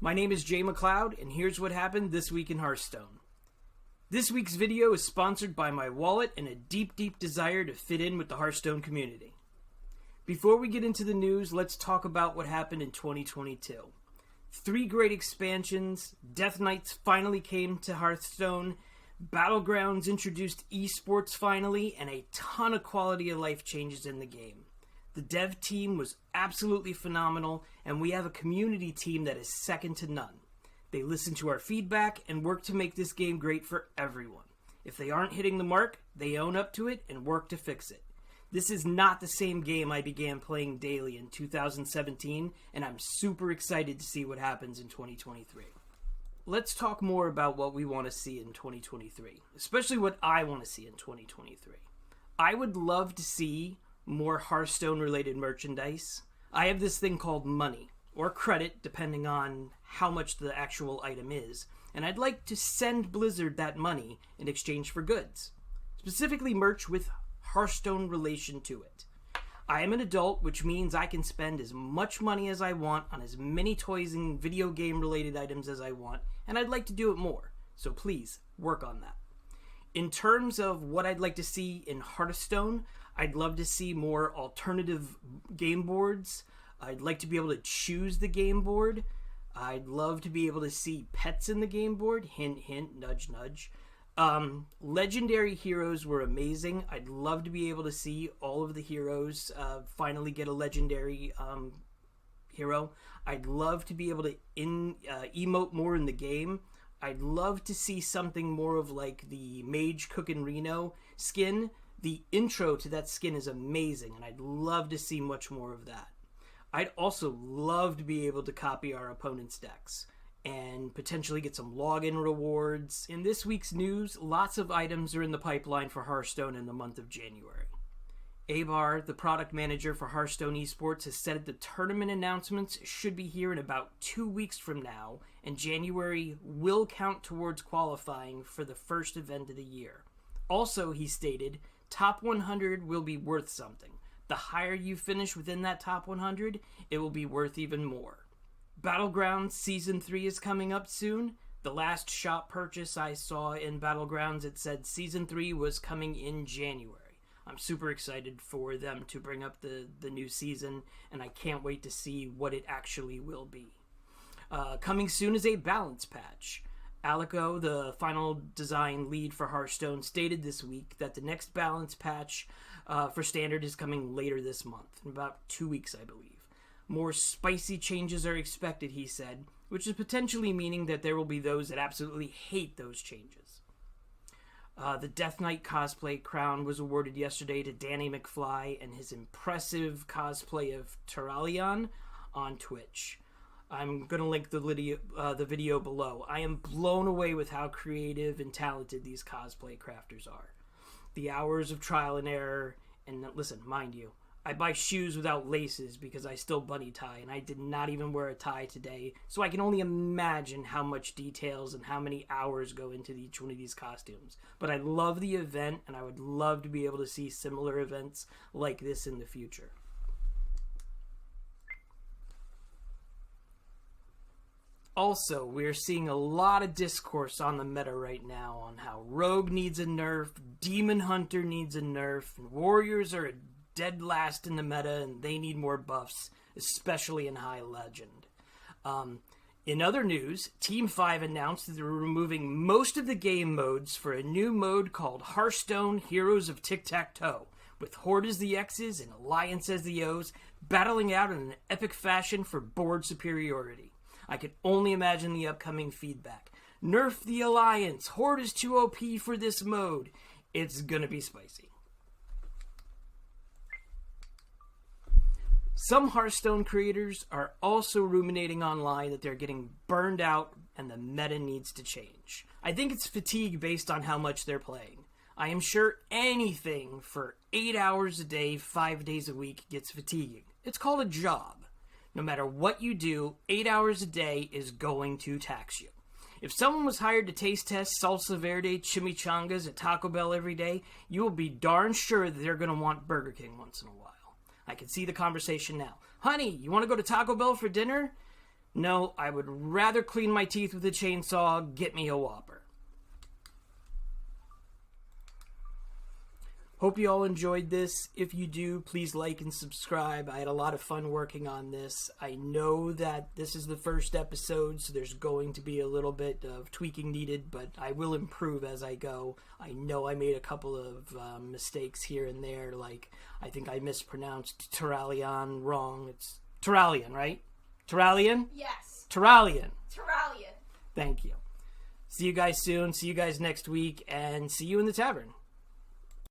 My name is Jay McLeod, and here's what happened this week in Hearthstone. This week's video is sponsored by my wallet and a deep desire to fit in with the Hearthstone community. Before we get into the news, let's talk about what happened in 2022. 3 great expansions, Death Knights finally came to Hearthstone, Battlegrounds introduced esports finally, and a ton of quality of life changes in the game. The dev team was absolutely phenomenal, and we have a community team that is second to none. They listen to our feedback and work to make this game great for everyone. If they aren't hitting the mark, they own up to it and work to fix it. This is not the same game I began playing daily in 2017, and I'm super excited to see what happens in 2023. Let's talk more about what we want to see in 2023, especially what I want to see in 2023. I would love to see more Hearthstone-related merchandise. I have this thing called money, or credit, depending on how much the actual item is, and I'd like to send Blizzard that money in exchange for goods, specifically merch with Hearthstone relation to it. I am an adult, which means I can spend as much money as I want on as many toys and video game-related items as I want, and I'd like to do it more, so please, work on that. In terms of what I'd like to see in Hearthstone, I'd love to see more alternative game boards. I'd like to be able to choose the game board. I'd love to be able to see pets in the game board. Hint, hint, nudge, nudge. Legendary heroes were amazing. I'd love to be able to see all of the heroes finally get a legendary hero. I'd love to be able to emote more in the game. I'd love to see something more of like the Mage Cookin' Reno skin. The intro to that skin is amazing, and I'd love to see much more of that. I'd also love to be able to copy our opponent's decks and potentially get some login rewards. In this week's news, lots of items are in the pipeline for Hearthstone in the month of January. Abar, the product manager for Hearthstone Esports, has said that the tournament announcements should be here in about 2 weeks from now, and January will count towards qualifying for the first event of the year. Also, he stated, top 100 will be worth something. The higher you finish within that top 100, it will be worth even more. Battlegrounds Season 3 is coming up soon. The last shop purchase I saw in Battlegrounds, it said Season 3 was coming in January. I'm super excited for them to bring up the new season, and I can't wait to see what it actually will be. Coming soon is a balance patch. Alico, the final design lead for Hearthstone, stated this week that the next balance patch for Standard is coming later this month, in about 2 weeks, I believe. More spicy changes are expected, he said, which is potentially meaning that there will be those that absolutely hate those changes. The Death Knight cosplay crown was awarded yesterday to Danny McFly and his impressive cosplay of Terralion on Twitch. I'm going to link the video below. I am blown away with how creative and talented these cosplay crafters are. The hours of trial and error, and listen, mind you, I buy shoes without laces because I still bunny tie, and I did not even wear a tie today, so I can only imagine how much details and how many hours go into each one of these costumes. But I love the event, and I would love to be able to see similar events like this in the future. Also, we're seeing a lot of discourse on the meta right now on how Rogue needs a nerf, Demon Hunter needs a nerf, and Warriors are dead last in the meta and they need more buffs, especially in High Legend. In other news, Team 5 announced that they were removing most of the game modes for a new mode called Hearthstone Heroes of Tic-Tac-Toe, with Horde as the X's and Alliance as the O's, battling out in an epic fashion for board superiority. I can only imagine the upcoming feedback. Nerf the Alliance. Horde is too OP for this mode. It's gonna be spicy. Some Hearthstone creators are also ruminating online that they're getting burned out and the meta needs to change. I think it's fatigue based on how much they're playing. I am sure anything for 8 hours a day, 5 days a week gets fatiguing. It's called a job. No matter what you do, 8 hours a day is going to tax you. If someone was hired to taste test salsa verde chimichangas at Taco Bell every day, you will be darn sure that they're going to want Burger King once in a while. I can see the conversation now. Honey, you want to go to Taco Bell for dinner? No, I would rather clean my teeth with a chainsaw. Get me a Whopper. Hope you all enjoyed this. If you do, please like and subscribe. I had a lot of fun working on this. I know that this is the first episode, so there's going to be a little bit of tweaking needed, but I will improve as I go. I know I made a couple of mistakes here and there, like I think I mispronounced Terralion wrong. It's Terralion, right? Terralion? Yes. Terralion. Terralion. Thank you. See you guys soon. See you guys next week, and see you in the tavern.